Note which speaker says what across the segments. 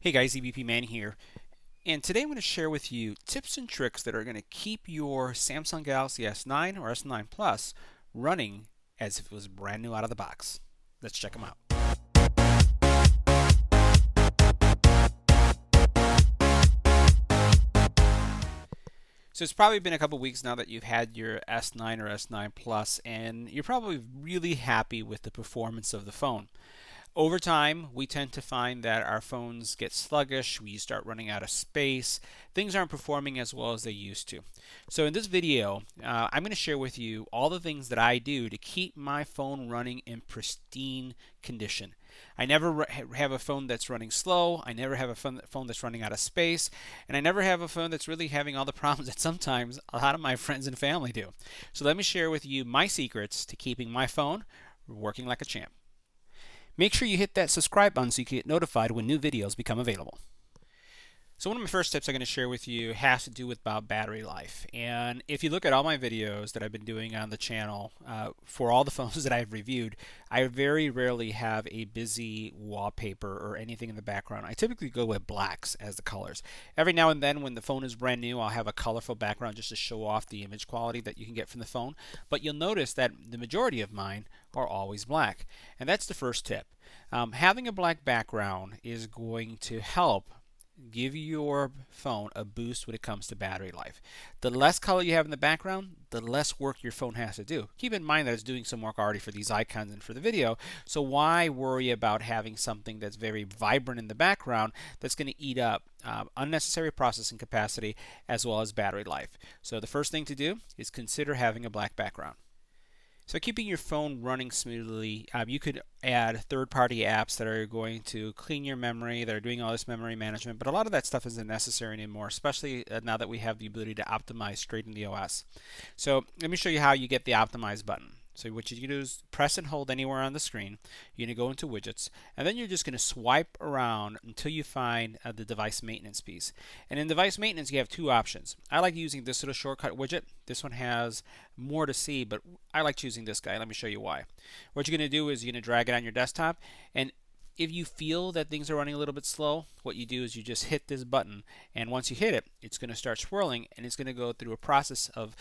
Speaker 1: Hey guys, EBPMAN here, and today I'm going to share with you tips and tricks that are going to keep your Samsung Galaxy S9 or S9 Plus running as if it was brand new out of the box. Let's check them out. So it's probably been a couple weeks now that you've had your S9 or S9 Plus, and you're probably really happy with the performance of the phone. Over time, we tend to find that our phones get sluggish, we start running out of space, things aren't performing as well as they used to. So in this video, I'm going to share with you all the things that I do to keep my phone running in pristine condition. I never have a phone that's running slow, I never have a phone that's running out of space, and I never have a phone that's really having all the problems that sometimes a lot of my friends and family do. So let me share with you my secrets to keeping my phone working like a champ. Make sure you hit that subscribe button so you can get notified when new videos become available. So one of my first tips I'm going to share with you has to do with about battery life. And if you look at all my videos that I've been doing on the channel for all the phones that I've reviewed, I very rarely have a busy wallpaper or anything in the background. I typically go with blacks as the colors. Every now and then when the phone is brand new, I'll have a colorful background just to show off the image quality that you can get from the phone. But you'll notice that the majority of mine are always black. And that's the first tip. Having a black background is going to help give your phone a boost when it comes to battery life. The less color you have in the background, the less work your phone has to do. Keep in mind that it's doing some work already for these icons and for the video, so why worry about having something that's very vibrant in the background that's going to eat up unnecessary processing capacity as well as battery life. So the first thing to do is consider having a black background. So keeping your phone running smoothly, you could add third-party apps that are going to clean your memory, that are doing all this memory management, but a lot of that stuff isn't necessary anymore, especially now that we have the ability to optimize straight in the OS. So let me show you how you get the optimize button. So what you do is press and hold anywhere on the screen. You're going to go into widgets, and then you're just going to swipe around until you find the device maintenance piece. And in device maintenance, you have two options. I like using this little shortcut widget. This one has more to see, but I like choosing this guy. Let me show you why. What you're going to do is you're going to drag it on your desktop, and if you feel that things are running a little bit slow, what you do is you just hit this button, and once you hit it, it's going to start swirling, and it's going to go through a process of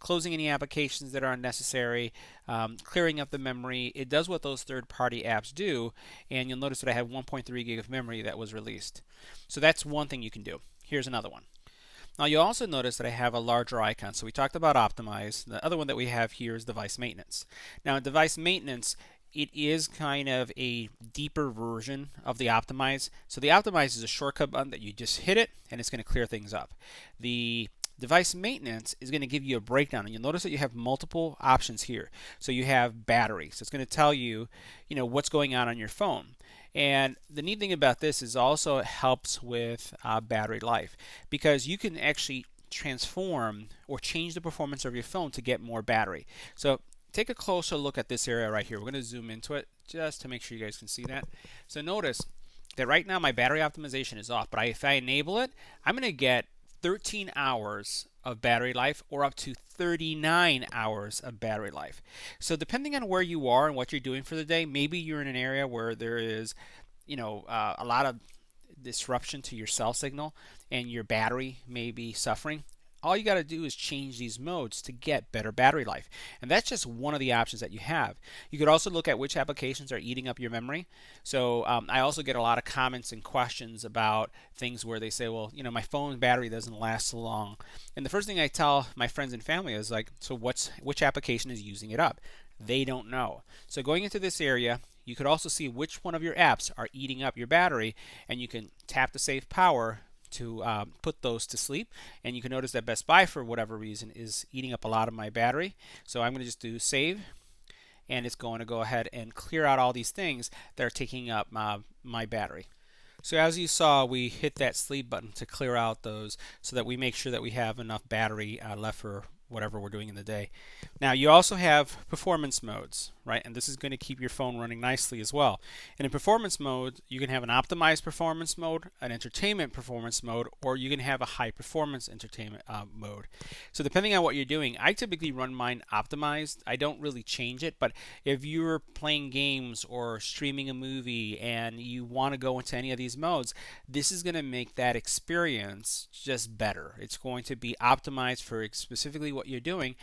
Speaker 1: closing any applications that are unnecessary, clearing up the memory. It does what those third-party apps do, and you'll notice that I have 1.3 gig of memory that was released. So that's one thing you can do. Here's another one. Now you'll also notice that I have a larger icon. So we talked about optimize. The other one that we have here is device maintenance. Now in device maintenance, it is kind of a deeper version of the optimize. So the optimize is a shortcut button that you just hit it and it's going to clear things up. The device maintenance is going to give you a breakdown, and you'll notice that you have multiple options here. So you have battery, so it's going to tell you, what's going on your phone. And the neat thing about this is also it helps with battery life, because you can actually transform or change the performance of your phone to get more battery. So take a closer look at this area right here. We're going to zoom into it just to make sure you guys can see that. So notice that right now my battery optimization is off, but if I enable it, I'm going to get 13 hours of battery life, or up to 39 hours of battery life. So depending on where you are and what you're doing for the day, maybe you're in an area where there is, a lot of disruption to your cell signal and your battery may be suffering. All you got to do is change these modes to get better battery life. And that's just one of the options that you have. You could also look at which applications are eating up your memory. So I also get a lot of comments and questions about things where they say, well, my phone battery doesn't last so long. And the first thing I tell my friends and family is like, so which application is using it up? They don't know. So going into this area, you could also see which one of your apps are eating up your battery, and you can tap to save power to put those to sleep. And you can notice that Best Buy, for whatever reason, is eating up a lot of my battery. So I'm going to just do save, and it's going to go ahead and clear out all these things that are taking up my battery. So as you saw, we hit that sleep button to clear out those so that we make sure that we have enough battery left for whatever we're doing in the day. Now you also have performance modes, right? And this is going to keep your phone running nicely as well. And in performance mode, you can have an optimized performance mode, an entertainment performance mode, or you can have a high performance entertainment mode. So depending on what you're doing, I typically run mine optimized. I don't really change it, but if you're playing games or streaming a movie and you want to go into any of these modes, this is going to make that experience just better. It's going to be optimized for specifically what you're doing.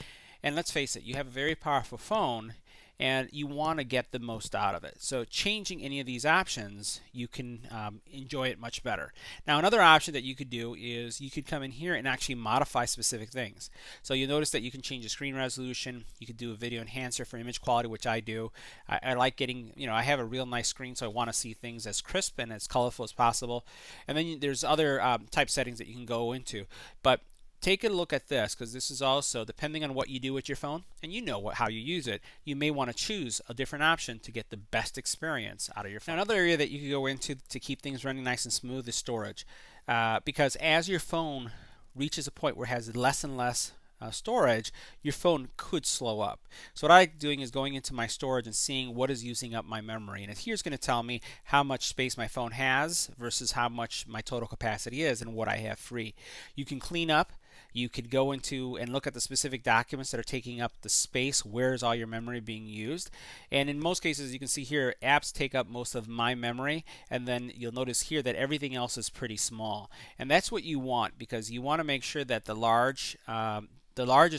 Speaker 1: And let's face it, you have a very powerful phone and you want to get the most out of it. So changing any of these options, you can enjoy it much better. Now another option that you could do is you could come in here and actually modify specific things. So you'll notice that you can change the screen resolution. You could do a video enhancer for image quality, which I do. I like getting, I have a real nice screen, so I want to see things as crisp and as colorful as possible. And then there's other type settings that you can go into. But take a look at this, because this is also depending on what you do with your phone and how you use it. You may want to choose a different option to get the best experience out of your phone. Now, another area that you can go into to keep things running nice and smooth is storage, because as your phone reaches a point where it has less and less storage, your phone could slow up. So what I'm doing is going into my storage and seeing what is using up my memory, and here's going to tell me how much space my phone has versus how much my total capacity is and what I have free. You can clean up. You could go into and look at the specific documents that are taking up the space. Where is all your memory being used? And in most cases, you can see here, apps take up most of my memory, and then you'll notice here that everything else is pretty small. And that's what you want, because you want to make sure that the largest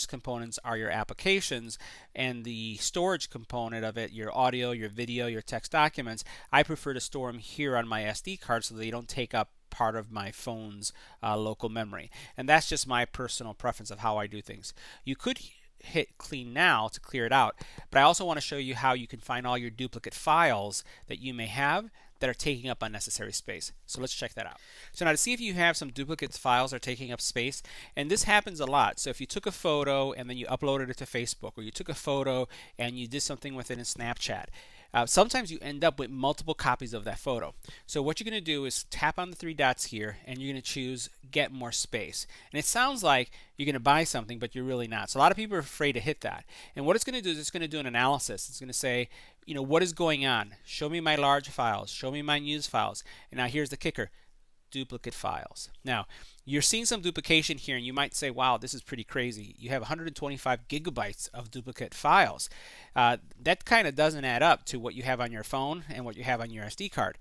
Speaker 1: components are your applications, and the storage component of it, your audio, your video, your text documents, I prefer to store them here on my SD card so they don't take up part of my phone's local memory. And that's just my personal preference of how I do things. You could hit clean now to clear it out, but I also want to show you how you can find all your duplicate files that you may have that are taking up unnecessary space. So let's check that out. So now to see if you have some duplicate files that are taking up space, and this happens a lot. So if you took a photo and then you uploaded it to Facebook, or you took a photo and you did something with it in Snapchat, sometimes you end up with multiple copies of that photo. So what you're going to do is tap on the three dots here, and you're going to choose Get More Space. And it sounds like you're going to buy something, but you're really not. So a lot of people are afraid to hit that. And what it's going to do is it's going to do an analysis. It's going to say, what is going on? Show me my large files. Show me my news files. And now here's the kicker. Duplicate files. Now, you're seeing some duplication here, and you might say, wow, this is pretty crazy. You have 125 gigabytes of duplicate files. That kind of doesn't add up to what you have on your phone and what you have on your SD card.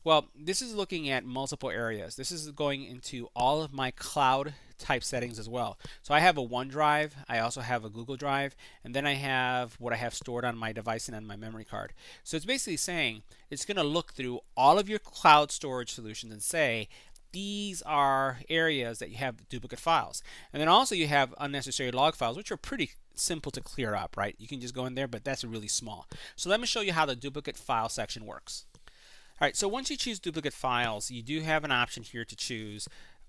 Speaker 1: Well, this is looking at multiple areas. This is going into all of my cloud type settings as well. So I have a OneDrive, I also have a Google Drive, and then I have what I have stored on my device and on my memory card. So it's basically saying it's going to look through all of your cloud storage solutions and say, these are areas that you have duplicate files. And then also you have unnecessary log files, which are pretty simple to clear up, right? You can just go in there, but that's really small. So let me show you how the duplicate file section works. All right, so once you choose duplicate files, you do have an option here to choose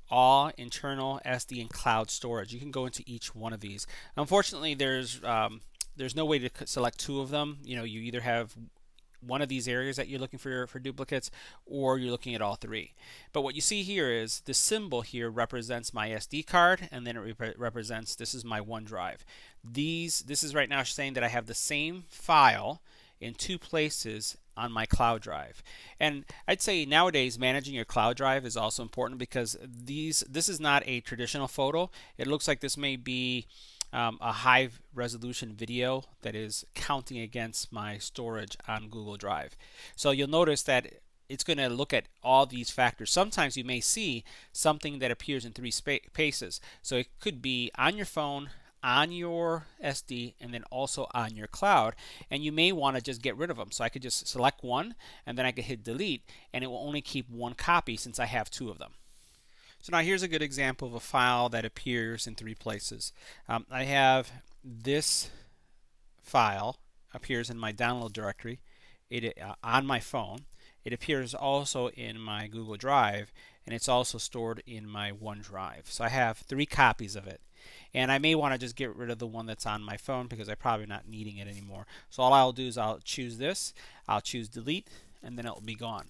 Speaker 1: all internal, SD, and cloud storage. You can go into each one of these. Unfortunately, there's no way to select two of them. You either have one of these areas that you're looking for duplicates, or you're looking at all three. But what you see here is the symbol here represents my SD card, and then it represents, this is my OneDrive. This is right now saying that I have the same file in two places on my cloud drive. And I'd say nowadays managing your cloud drive is also important, because this is not a traditional photo. It looks like this may be a high resolution video that is counting against my storage on Google Drive. So you'll notice that it's going to look at all these factors. Sometimes you may see something that appears in three spaces. So it could be on your phone, on your SD, and then also on your cloud, and you may want to just get rid of them. So I could just select one, and then I could hit delete, and it will only keep one copy since I have two of them. So now here's a good example of a file that appears in three places. I have this file appears in my download directory on my phone. It appears also in my Google Drive, and it's also stored in my OneDrive. So I have three copies of it. And I may want to just get rid of the one that's on my phone because I'm probably not needing it anymore. So all I'll do is I'll choose this, I'll choose delete, and then it'll be gone.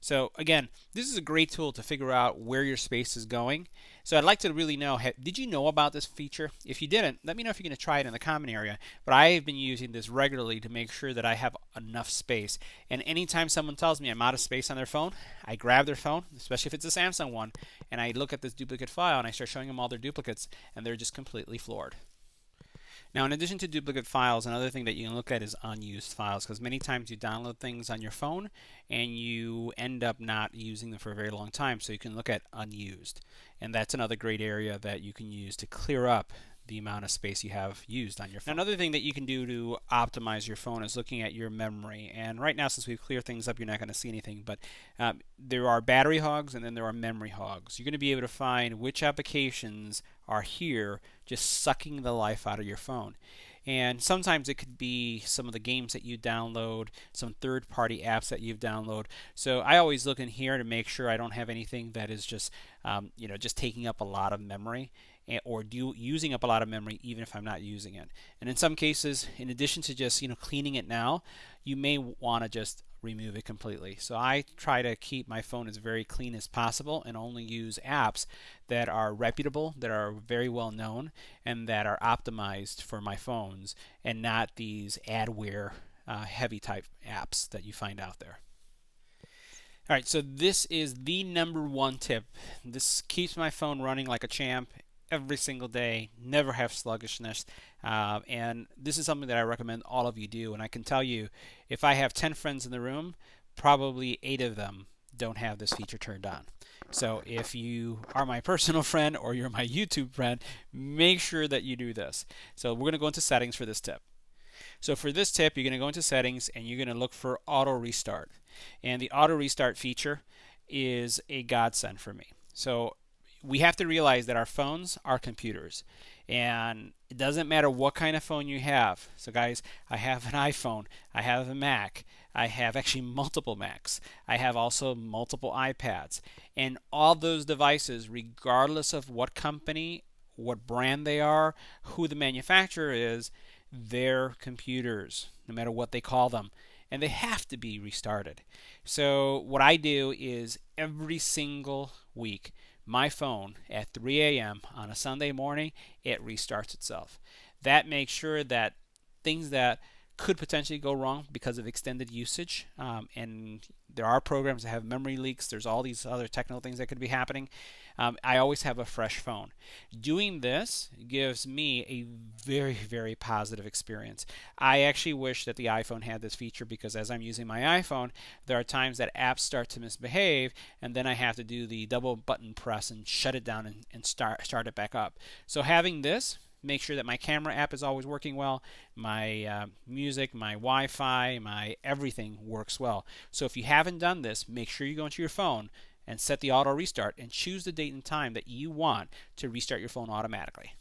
Speaker 1: So again, this is a great tool to figure out where your space is going. So I'd like to really know, did you know about this feature? If you didn't, let me know if you're going to try it in the comment area. But I have been using this regularly to make sure that I have enough space. And anytime someone tells me I'm out of space on their phone, I grab their phone, especially if it's a Samsung one, and I look at this duplicate file and I start showing them all their duplicates, and they're just completely floored. Now, in addition to duplicate files, another thing that you can look at is unused files, because many times you download things on your phone and you end up not using them for a very long time, so you can look at unused. And that's another great area that you can use to clear up the amount of space you have used on your phone. Now, another thing that you can do to optimize your phone is looking at your memory. And right now, since we've cleared things up, you're not going to see anything, but there are battery hogs and then there are memory hogs. You're going to be able to find which applications are here just sucking the life out of your phone. And sometimes it could be some of the games that you download, some third-party apps that you've downloaded. So I always look in here to make sure I don't have anything that is just, just taking up a lot of memory or using up a lot of memory even if I'm not using it. And in some cases, in addition to just cleaning it now, you may want to just remove it completely. So I try to keep my phone as very clean as possible and only use apps that are reputable, that are very well known, and that are optimized for my phones, and not these adware heavy type apps that you find out there. All right, so this is the #1 tip. This keeps my phone running like a champ every single day, never have sluggishness, and this is something that I recommend all of you do. And I can tell you, if I have 10 friends in the room, probably 8 of them don't have this feature turned on. So if you are my personal friend or you're my YouTube friend, make sure that you do this. So we're going to go into settings for this tip. So for this tip, you're going to go into settings and you're going to look for auto restart. And the auto restart feature is a godsend for me. So we have to realize that our phones are computers, and it doesn't matter what kind of phone you have. So guys, I have an iPhone, I have a Mac, I have actually multiple Macs, I have also multiple iPads, and all those devices, regardless of what company, what brand they are, who the manufacturer is, they're computers, no matter what they call them, and they have to be restarted. So what I do is every single week, my phone at 3 a.m. on a Sunday morning, it restarts itself. That makes sure that things that could potentially go wrong because of extended usage, and there are programs that have memory leaks, there's all these other technical things that could be happening, I always have a fresh phone. Doing this gives me a very, very positive experience. I actually wish that the iPhone had this feature, because as I'm using my iPhone, there are times that apps start to misbehave, and then I have to do the double button press and shut it down and start it back up. So having this, make sure that my camera app is always working well, my music, my Wi-Fi, my everything works well. So if you haven't done this, make sure you go into your phone and set the auto restart and choose the date and time that you want to restart your phone automatically.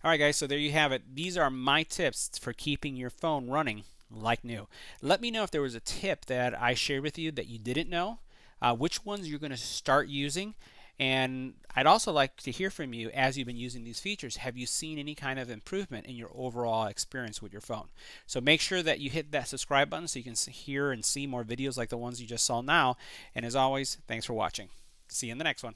Speaker 1: Alright guys, so there you have it. These are my tips for keeping your phone running like new. Let me know if there was a tip that I shared with you that you didn't know, which ones you're going to start using. And I'd also like to hear from you as you've been using these features. Have you seen any kind of improvement in your overall experience with your phone? So make sure that you hit that subscribe button so you can hear and see more videos like the ones you just saw now. And as always, thanks for watching. See you in the next one.